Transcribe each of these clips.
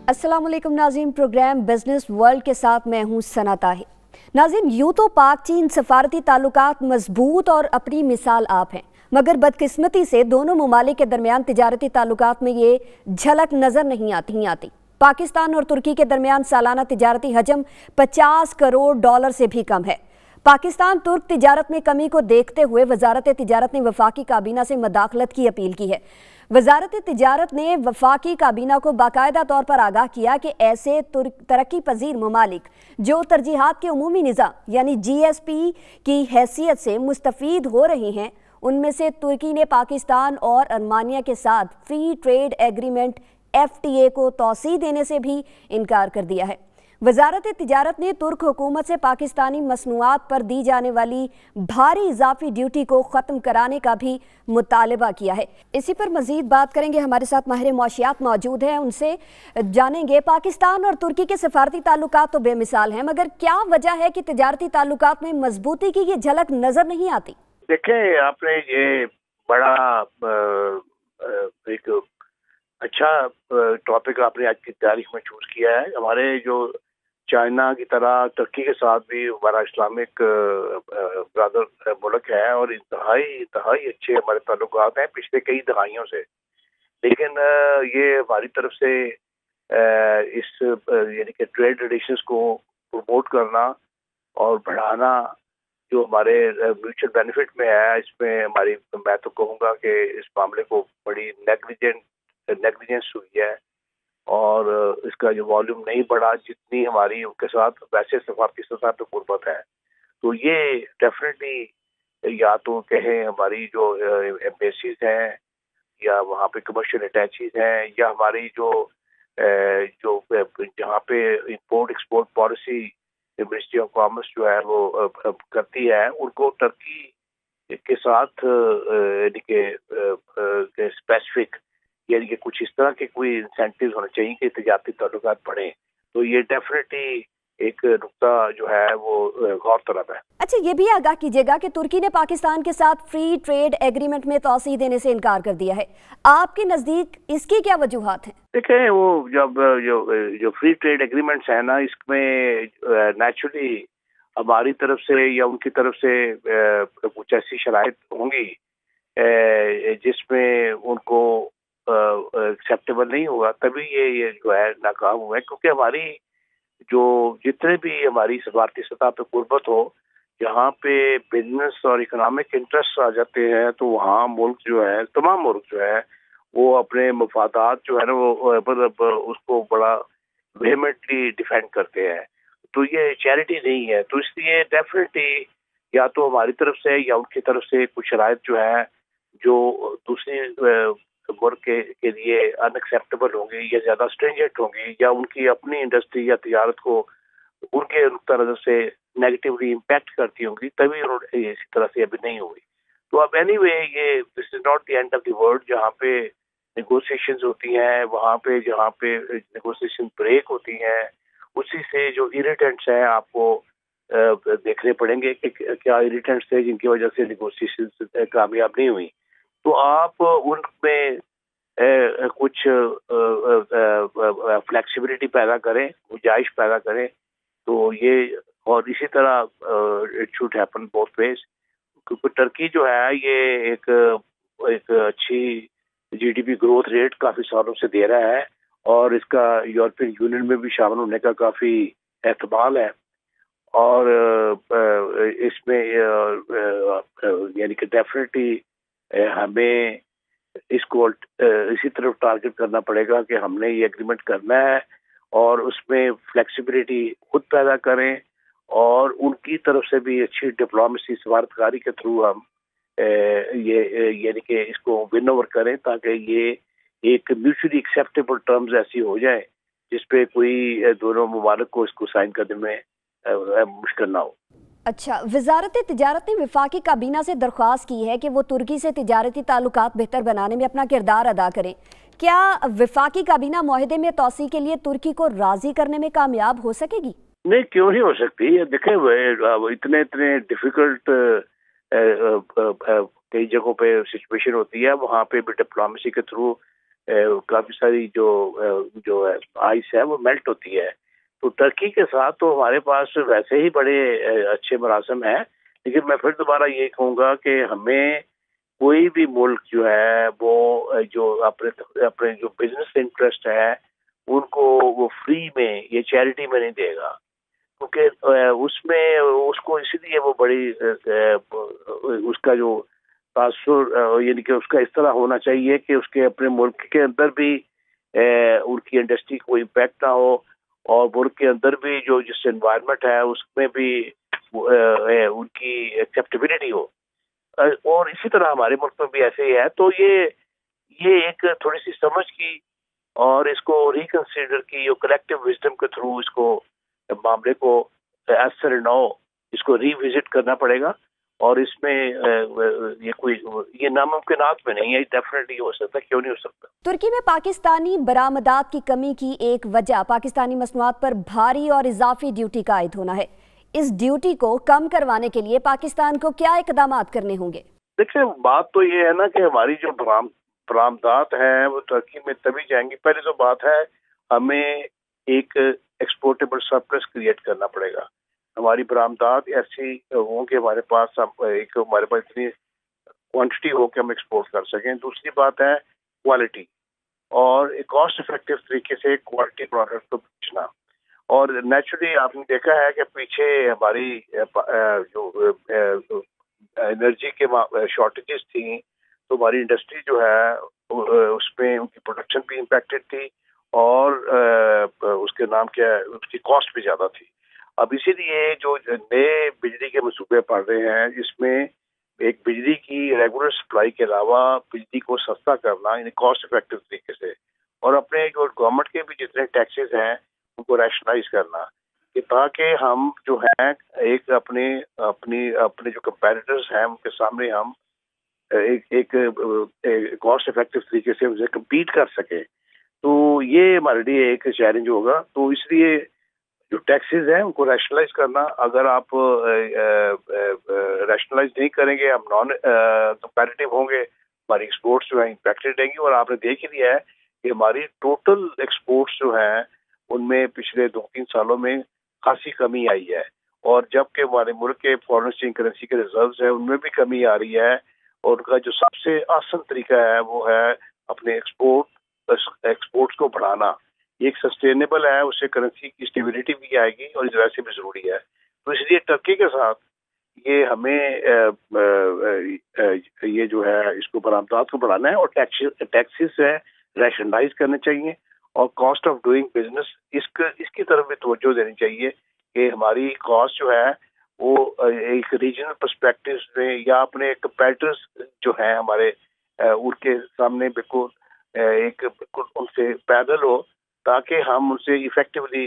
अस्सलाम वालेकुम नाज़रीन, प्रोग्राम बिजनेस वर्ल्ड के साथ मैं हूं सना ताहिर। नाज़रीन, यूं तो पाक चीन सफारती ताल्लुकात मजबूत और अपनी मिसाल आप हैं, मगर बदकिस्मती से दोनों ममालिक के दरमियान तिजारती ताल्लुकात में ये झलक नज़र नहीं आती। पाकिस्तान और तुर्की के दरमियान सालाना तिजारती हजम 50 करोड़ डॉलर से भी कम है। पाकिस्तान तुर्क तिजारत में कमी को देखते हुए वजारत तिजारत ने वफाकी काबीना से मदाखलत की अपील की है। वजारत तिजारत ने वफाकी काबीना को बाकायदा तौर पर आगाह किया कि ऐसे तरक्की पजीर ममालिक जो तरजीहात के उमूमी निज़ाम यानी GSP की हैसियत से मुस्तफ़ीद हो रही हैं, उनमें से तुर्की ने पाकिस्तान और अर्मानिया के साथ फ्री ट्रेड एग्रीमेंट FTA को तौसीह देने से भी इनकार कर दिया है। वजारत तिजारत ने तुर्क हुकूमत से पाकिस्तानी मसनूआत पर दी जाने वाली भारी इजाफी ड्यूटी को ख़त्म कराने का भी मुतालबा किया है। इसी पर मज़ीद बात करेंगे, हमारे साथ माहिर मुआशियात मौजूद हैं, उनसे जानेंगे। पाकिस्तान और तुर्की के सफारती ताल्लुकात तो बेमिसाल हैं, मगर क्या वजह है कि तिजारती ताल्लुकात में मजबूती की ये झलक नज़र नहीं आती? देखें, आपने ये बड़ा एक अच्छा टॉपिक आपने आज की तारीख में चूज किया है। हमारे जो चाइना की तरह तुर्की के साथ भी हमारा इस्लामिक ब्रदर मुल्क है और इंतहाई अच्छे हमारे ताल्लुकात हैं पिछले कई दहाइयों से। लेकिन ये हमारी तरफ से इस यानी कि ट्रेड रिलेशंस को प्रमोट करना और बढ़ाना जो हमारे म्यूचुअल बेनिफिट में है, इसमें हमारी मैं तो कहूँगा कि इस मामले को बड़ी नेग्लिजेंस हुई है और इसका जो वॉल्यूम नहीं बढ़ा जितनी हमारी उनके साथ वैसे सफारती सतह पे गुर्बत है। तो ये डेफिनेटली या तो कहें हमारी जो एम्बेसीज हैं या वहाँ पे कमर्शियल अटैचीज हैं या हमारी जो जहाँ पे import export policy ministry of commerce जो है वो करती है, उनको टर्की के साथ यानी कि स्पेसिफिक यानी कि कुछ इस तरह के कोई इंसेंटिव होने चाहिए कि तिजारती ताल्लुकात बढ़े। तो ये डेफिनेटली एक नुक्ता जो है वो गौर तलब है। अच्छा, ये भी आगाह कीजिएगा कि तुर्की ने पाकिस्तान के साथ फ्री ट्रेड एग्रीमेंट में तौसीह देने से इनकार कर दिया है। आपके नजदीक इसकी क्या वजूहात हैं? देखें, वो जब जो फ्री ट्रेड एग्रीमेंट्स है ना, इसमें नेचुरली हमारी तरफ से या उनकी तरफ से कुछ ऐसी शराइत होंगी जिसमें उनको एक्सेप्टेबल नहीं होगा, तभी ये जो है नाकाम हुआ है। क्योंकि हमारी जो जितने भी हमारी सफारती सतह पे गुर्बत हो, जहाँ पे बिजनेस और इकोनॉमिक इंटरेस्ट आ जाते हैं, तो वहाँ मुल्क जो है, तमाम मुल्क जो है वो अपने मफादात जो है ना वो मतलब उसको बड़ा वेहेमेंटली डिफेंड करते हैं। तो ये चैरिटी नहीं है। तो इसलिए डेफिनेटली या तो हमारी तरफ से या उनकी तरफ से कुछ शराइत जो है जो दूसरी मुल्क के लिए अनएक्सेप्टेबल होंगी या ज्यादा स्ट्रिंजेंट होंगी या उनकी अपनी इंडस्ट्री या तिजारत को उनके नुक्ता नजर से नेगेटिवली इम्पैक्ट करती होंगी, तभी उन्होंने इसी तरह से अभी नहीं हुई। तो अब एनीवे ये this is not the end of the world. जहाँ पे नेगोशिएशंस होती हैं, वहाँ पे जहाँ पे नेगोशिएशन ब्रेक होती हैं, उसी से जो इरिटेंट्स हैं आपको देखने पड़ेंगे कि क्या इरिटेंट्स थे जिनकी वजह से नेगोशिएशन कामयाब नहीं हुई। तो आप उनमें कुछ फ्लेक्सिबिलिटी पैदा करें, गुंजाइश पैदा करें, तो ये और इसी तरह it should happen both ways. क्योंकि टर्की जो है ये एक अच्छी GDP ग्रोथ रेट काफी सालों से दे रहा है और इसका यूरोपियन यूनियन में भी शामिल होने का काफी एहतमाल है और इसमें यानी कि डेफिनेटली हमें इसको इसी तरफ टारगेट करना पड़ेगा कि हमने ये एग्रीमेंट करना है और उसमें फ्लेक्सिबिलिटी खुद पैदा करें और उनकी तरफ से भी अच्छी डिप्लोमेसी सफारतकारी के थ्रू हम ये यानी कि इसको विन ओवर करें ताकि ये एक म्यूचुअली एक्सेप्टेबल टर्म्स ऐसी हो जाए जिसपे कोई दोनों मुमालिक को इसको साइन करने में मुश्किल ना हो। अच्छा, वजारत तिजारत ने वफाकी काबीना से दरख्वास्त की है कि वो तुर्की से तिजारती ताल्लुकात बेहतर बनाने में अपना किरदार अदा करें। क्या वफाकी काबीना मुआहदे में तौसीह के लिए तुर्की को राजी करने में कामयाब हो सकेगी? नहीं, क्यों नहीं हो सकती। देखें, इतने डिफिकल्ट कई जगहों पे सिचुएशन होती है, वहाँ पे भी डिप्लोमेसी के थ्रू काफ़ी सारी जो आइस है वो मेल्ट होती है। तो टर्की के साथ तो हमारे पास वैसे ही बड़े अच्छे मरासम हैं, लेकिन मैं फिर दोबारा ये कहूँगा कि हमें कोई भी मुल्क जो है वो जो अपने जो बिजनेस इंटरेस्ट है उनको वो फ्री में, ये चैरिटी में नहीं देगा, क्योंकि उसमें उसको इसलिए वो बड़ी उसका जो तासुर यानी कि उसका इस तरह होना चाहिए कि उसके अपने मुल्क के अंदर भी उनकी इंडस्ट्री को इम्पैक्ट ना हो, और मुल्क के अंदर भी जो जिस एनवायरनमेंट है उसमें भी उनकी एक्सेप्टेबिलिटी हो। और इसी तरह हमारे मुल्क में भी ऐसे ही है। तो ये एक थोड़ी सी समझ की और इसको रिकंसीडर की कलेक्टिव विजडम के थ्रू इसको मामले को एज सर नो इसको रिविजिट करना पड़ेगा। और इसमें ये नामुमकिनात में नहीं है, डेफिनेटली हो सकता, क्यों नहीं हो सकता। तुर्की में पाकिस्तानी बरामदात की कमी की एक वजह पाकिस्तानी मसनूआत पर भारी और इजाफी ड्यूटी का आयद होना है। इस ड्यूटी को कम करवाने के लिए पाकिस्तान को क्या इकदाम करने होंगे? देखिए, बात तो ये है ना कि हमारी जो बरामदात हैं वो तुर्की में तभी जाएंगी। पहले तो बात है हमें एक एक्सपोर्टेबल सरप्लस क्रिएट करना पड़ेगा। हमारी बरामदात ऐसी हों कि हमारे पास इतनी क्वांटिटी हो कि हम एक्सपोर्ट कर सकें। दूसरी बात है क्वालिटी, और एक कॉस्ट इफेक्टिव तरीके से क्वालिटी प्रोडक्ट को बेचना। और नेचुरली आपने देखा है कि पीछे हमारी जो एनर्जी के शॉर्टेजेस थी, तो हमारी इंडस्ट्री जो है उसमें उनकी प्रोडक्शन भी इम्पैक्टेड थी, और उसके नाम क्या है, उसकी कॉस्ट भी ज़्यादा थी। अब इसीलिए जो नए बिजली के मंसूबे पड़ रहे हैं, जिसमें एक बिजली की रेगुलर सप्लाई के अलावा बिजली को सस्ता करना इन कॉस्ट इफेक्टिव तरीके से, और अपने जो गवर्नमेंट के भी जितने टैक्सेस हैं उनको रैशनलाइज करना, कि ताकि हम जो है एक अपने जो कंपेटिटर्स हैं उनके सामने हम एक कॉस्ट इफेक्टिव तरीके से उनसे कम्पीट कर सके। तो ये हमारे लिए एक चैलेंज होगा। तो इसलिए जो टैक्सेस हैं उनको रैशनलाइज करना, अगर आप रैशनलाइज नहीं करेंगे, हम नॉन कंपैरेटिव होंगे, हमारी एक्सपोर्ट्स जो है इम्पैक्टेड रहेंगी। और आपने देख ही लिया है कि हमारी टोटल एक्सपोर्ट्स जो हैं उनमें पिछले 2-3 सालों में खासी कमी आई है, और जबकि हमारे मुल्क के फॉरेन एक्सचेंज करेंसी के रिजर्व्स हैं उनमें भी कमी आ रही है। और उनका जो सबसे आसान तरीका है वो है अपने एक्सपोर्ट्स को बढ़ाना। ये एक सस्टेनेबल है, उससे करेंसी की स्टेबिलिटी भी आएगी और इस वजह से भी जरूरी है। तो इसलिए टर्की के साथ ये हमें ये जो है इसको बरामदात को बढ़ाना है, और टैक्सेस है रैशनलाइज करने चाहिए, और कॉस्ट ऑफ डूइंग बिजनेस इसकी तरफ भी तवज्जो देनी चाहिए कि हमारी कॉस्ट जो है वो एक रीजनल पर्सपेक्टिव में या अपने कंपेटिटर्स जो हैं हमारे उनके सामने बिल्कुल उनसे पैदल हो, ताकि हम उनसे इफेक्टिवली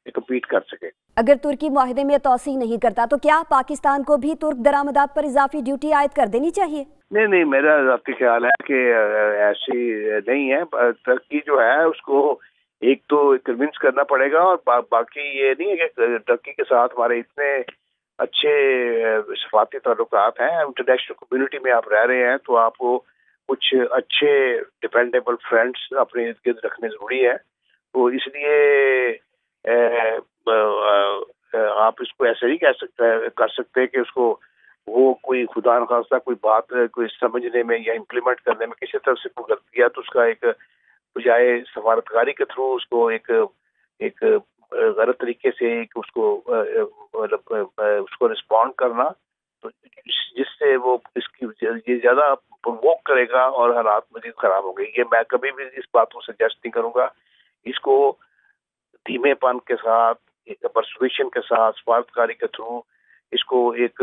कम्पीट कर सकें। अगर तुर्की मुआहदे में तौसीह नहीं करता तो क्या पाकिस्तान को भी तुर्क दरामदात पर इजाफी ड्यूटी आयद कर देनी चाहिए? नहीं, मेरा ज़ाती ख्याल है कि ऐसी नहीं है। तुर्की जो है उसको एक तो कन्विंस करना पड़ेगा, और बाकी ये नहीं है कि तुर्की के साथ हमारे इतने अच्छे सफारती ताल्लुकात हैं। इंटरनेशनल कम्युनिटी में आप रह रहे हैं तो आपको कुछ अच्छे डिपेंडेबल फ्रेंड्स अपने इर्द गिर्द रखने जरूरी है। तो इसलिए आप इसको ऐसे नहीं कर सकते कि उसको वो कोई खुदा न खास्ता कोई बात कोई समझने में या इम्प्लीमेंट करने में किसी तरफ से कोई गलती है तो उसका एक बजाय सफारतकारी के थ्रू उसको एक गलत तरीके से उसको रिस्पॉन्ड करना, तो जिससे वो ये ज्यादा प्रोवोक करेगा और हालात मजीद खराब होंगे। ये मैं कभी भी इस बात को सजेस्ट नहीं करूंगा। इसको धीमेपन के साथ, एक परसुएशन के साथ, सफारतकारी के थ्रू इसको एक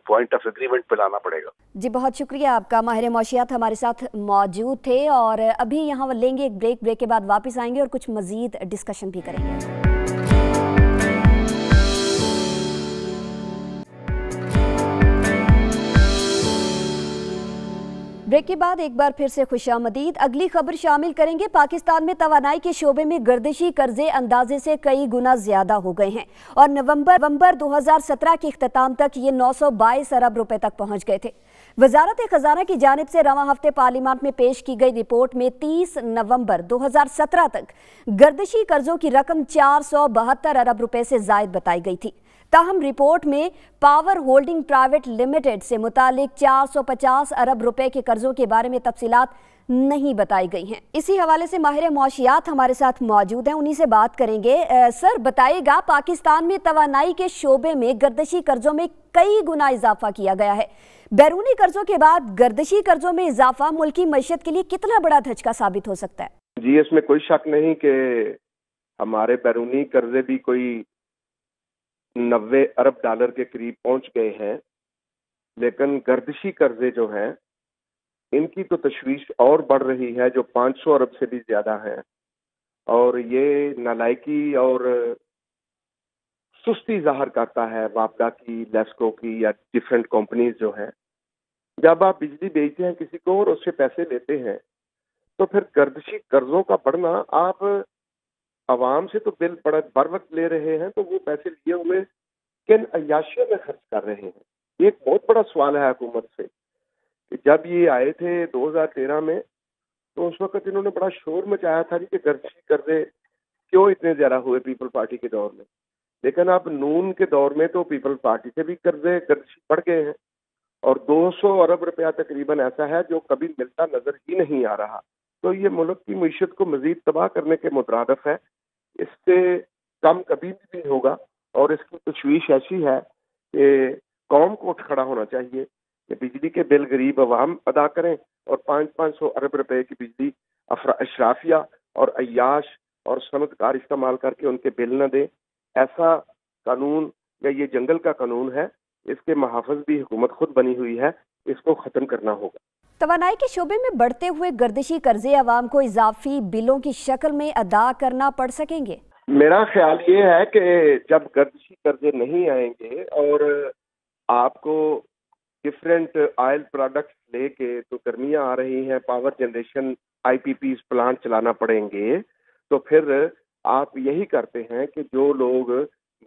पॉइंट ऑफ एग्रीमेंट पे लाना पड़ेगा। जी बहुत शुक्रिया आपका। माहिर मौशियात हमारे साथ मौजूद थे, और अभी यहाँ लेंगे एक ब्रेक के बाद वापस आएंगे और कुछ मजीद डिस्कशन भी करेंगे। ब्रेक के बाद एक बार फिर से खुशामदीद। अगली खबर शामिल करेंगे। पाकिस्तान में तवानाई के शोबे में गर्दिशी कर्जे अंदाजे से कई गुना ज्यादा हो गए हैं, और नवंबर 2017 के इख्तिताम तक ये 922 अरब रुपए तक पहुंच गए थे। वजारत खजाना की जानिब से रवां हफ्ते पार्लियामेंट में पेश की गई रिपोर्ट में 30 नवंबर 2017 तक गर्दिशी कर्जों की रकम 472 अरब रुपए से जायद बताई गई थी। ताहम रिपोर्ट में पावर होल्डिंग प्राइवेट लिमिटेड से मुतालिक 450 अरब रुपए के कर्जों के बारे में तफसीलात नहीं बताई गई हैं। इसी हवाले से माहिर मौशियात हमारे साथ मौजूद हैं, उन्हीं से बात करेंगे। सर बताइएगा, पाकिस्तान में तवानाई के शोबे में गर्दिशी कर्जों में कई गुना इजाफा किया गया है। बैरूनी कर्जों के बाद गर्दिशी कर्जों में इजाफा मुल्की मईशत के लिए कितना बड़ा धचका साबित हो सकता है? जी, इसमें कोई शक नहीं कि हमारे बैरूनी कर्जे भी कोई 90 अरब डॉलर के करीब पहुंच गए हैं, लेकिन गर्दिशी कर्जे जो हैं इनकी तो तशवीश और बढ़ रही है, जो 500 अरब से भी ज्यादा है। और ये नालायकी और सुस्ती जाहिर करता है वापडा की, लेस्को की या डिफरेंट कंपनीज जो हैं। जब आप बिजली बेचते हैं किसी को और उससे पैसे लेते हैं, तो फिर गर्दिशी कर्जों का बढ़ना, आप आवाम से तो बिल बर वक्त ले रहे हैं, तो वो पैसे लिए हुए किन अय्याशियों में खर्च कर रहे हैं? ये एक बहुत बड़ा सवाल है हुकूमत से। जब ये आए थे 2013 में, तो उस वक्त इन्होंने बड़ा शोर मचाया था कि गर्दिशी कर्जे क्यों इतने ज्यादा हुए पीपल पार्टी के दौर में। लेकिन अब नून के दौर में तो पीपल पार्टी से भी गर्दिशी बढ़ गए हैं और 200 अरब रुपया तकरीबन ऐसा है जो कभी मिलता नजर ही नहीं आ रहा। तो ये मुल्क की मईशत को मजीद तबाह करने के मुतरादिफ है, इससे कम कभी भी नहीं होगा। और इसकी तशवीश ऐसी है कि कौम को उठ खड़ा होना चाहिए कि बिजली के बिल गरीब अवाम अदा करें और 500-500 अरब रुपए की बिजली अशराफिया और अय्याश और सनतकार इस्तेमाल करके उनके बिल न दें। ऐसा कानून या ये जंगल का कानून है, इसके महाफिज भी हुकूमत खुद बनी हुई है, इसको खत्म करना होगा। तवानाई के शोबे में बढ़ते हुए गर्दिशी कर्जे अवाम को इजाफी बिलों की शक्ल में अदा करना पड़ सकेंगे? मेरा ख्याल ये है कि जब गर्दिशी कर्जे नहीं आएंगे और आपको डिफरेंट ऑयल प्रोडक्ट्स लेके, तो गर्मियां आ रही हैं, पावर जनरेशन आईपीपी प्लांट चलाना पड़ेंगे, तो फिर आप यही करते हैं कि जो लोग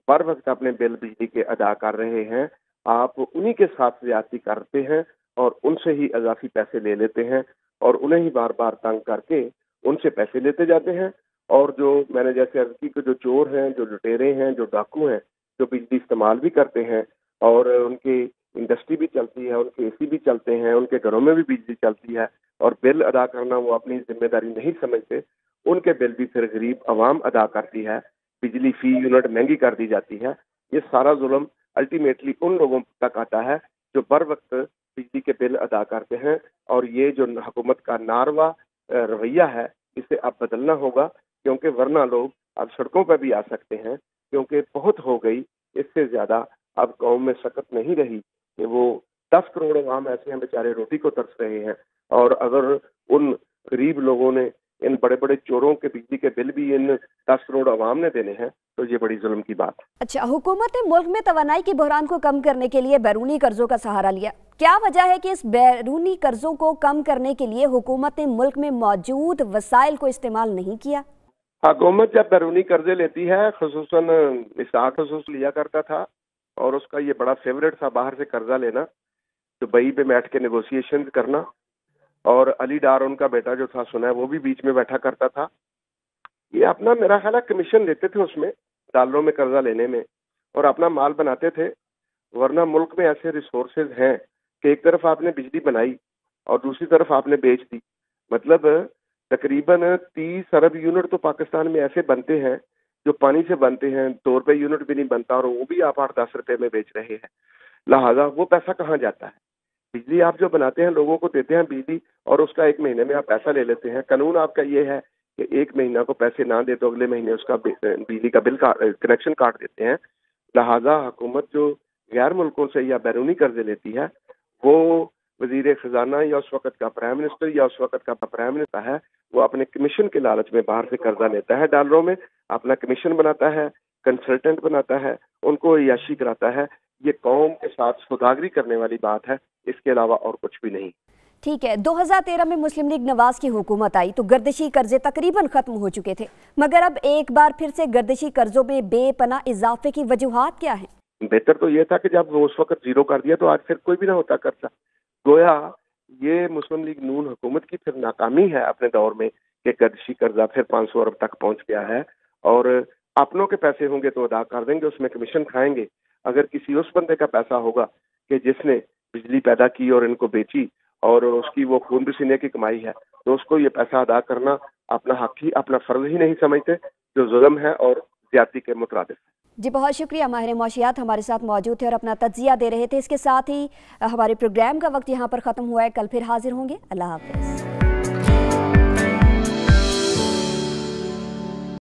बर वक्त अपने बिल बिजली के अदा कर रहे हैं, आप उन्हीं के साथ ज्यादती करते हैं और उनसे ही इजाफी पैसे ले लेते हैं और उन्हें ही बार बार तंग करके उनसे पैसे लेते जाते हैं। और जो मैंने जैसे अर्ज की कि जो चोर हैं, जो लुटेरे हैं, जो डाकू हैं, जो बिजली इस्तेमाल भी करते हैं और उनकी इंडस्ट्री भी चलती है, उनके एसी भी चलते हैं, उनके घरों में भी बिजली चलती है और बिल अदा करना वो अपनी जिम्मेदारी नहीं समझते, उनके बिल भी फिर गरीब अवाम अदा करती है, बिजली फी यूनिट महंगी कर दी जाती है। ये सारा जुल्म अल्टीमेटली उन लोगों तक आता है जो बर वक्त बिजली के बिल अदा करते हैं। और ये जो हुकूमत का नारवा रवैया है, इसे अब बदलना होगा, क्योंकि वरना लोग अब सड़कों पर भी आ सकते हैं, क्योंकि बहुत हो गई। इससे ज्यादा अब कौम में सकत नहीं रही कि वो 10 करोड़ अवाम ऐसे हैं बेचारे रोटी को तरस रहे हैं, और अगर उन गरीब लोगों ने, इन बड़े बड़े चोरों के बिजली के बिल भी इन 10 करोड़ अवाम ने देने हैं, तो ये बड़ी जुल्म की बात है। अच्छा, हुकूमत ने मुल्क में तवानाई के बहरान को कम करने के लिए बैरूनी कर्जों का सहारा लिया। क्या वजह है कि इस बैरूनी कर्जों को कम करने के लिए हुकूमत ने मुल्क में मौजूद वसाइल को इस्तेमाल नहीं किया? हुकूमत जब बैरूनी कर्जे लेती है, खुसूसन इसाक खसूस लिया करता था और उसका ये बड़ा फेवरेट था बाहर से कर्जा लेना, दुबई पे बैठ के नेगोशिएशन करना, और अली डार उनका बेटा जो था सुना है वो भी बीच में बैठा करता था। ये अपना मेरा ख्याल है कमीशन लेते थे उसमें, डॉलरों में कर्जा लेने में, और अपना माल बनाते थे। वरना मुल्क में ऐसे रिसोर्सेज हैं कि एक तरफ आपने बिजली बनाई और दूसरी तरफ आपने बेच दी, मतलब तकरीबन 30 अरब यूनिट तो पाकिस्तान में ऐसे बनते हैं जो पानी से बनते हैं, 2 रुपए यूनिट भी नहीं बनता, और वो भी आप 8-10 रुपए में बेच रहे हैं। लिहाजा वो पैसा कहाँ जाता है? बिजली आप जो बनाते हैं, लोगों को देते हैं बिजली, और उसका 1 महीने में आप पैसा ले लेते हैं। कानून आपका ये है कि 1 महीना को पैसे ना दे तो अगले महीने उसका बिजली का बिल कनेक्शन काट देते हैं। लिहाजा हुकूमत जो गैर मुल्कों से या बैरूनी कर्जे लेती है, वो वजीर खजाना या उस वक्त का प्राइम मिनिस्टर या उस वक्त का प्राइम मिनिस्टर है, वो अपने कमीशन के लालच में बाहर से कर्जा लेता है डॉलरों में, अपना कमीशन बनाता है, कंसल्टेंट बनाता है, उनको याशी कराता है। ये कौम के साथ सौदागरी करने वाली बात है, इसके अलावा और कुछ भी नहीं। ठीक है, 2013 में मुस्लिम लीग नवाज की हुकूमत आई तो गर्दिशी कर्जे तकरीबन खत्म हो चुके थे, मगर अब एक बार फिर से गर्दिशी कर्जों में बेपनाह इजाफे की वजूहात क्या है? बेहतर तो ये था कि जब वो उस वक्त जीरो कर दिया तो आज फिर कोई भी ना होता कर्जा। گویا یہ مسلم لیگ نون حکومت کی پھر ناکامی ہے اپنے دور میں کہ گردشی قرضہ پھر 500 ارب تک پہنچ گیا ہے، اور اپنوں کے پیسے ہوں گے تو ادا کر دیں گے، اس میں کمیشن کھائیں گے۔ اگر کسی اس بندے کا پیسہ ہوگا کہ جس نے بجلی پیدا کی اور ان کو بیچی اور اس کی وہ خون پسینے کی کمائی ہے، تو اس کو یہ پیسہ ادا کرنا اپنا حق ہی، اپنا فرض ہی نہیں سمجھتے، جو ظلم ہے اور زیادتی کے مترادف ہے۔ جی بہت شکریہ، ماہر معاشیات ہمارے ساتھ موجود تھے اور اپنا تجزیہ دے رہے تھے۔ اس کے ساتھ ہی ہمارے پروگرام کا وقت یہاں پر ختم ہوا ہے، کل پھر حاضر ہوں گے۔ اللہ حافظ۔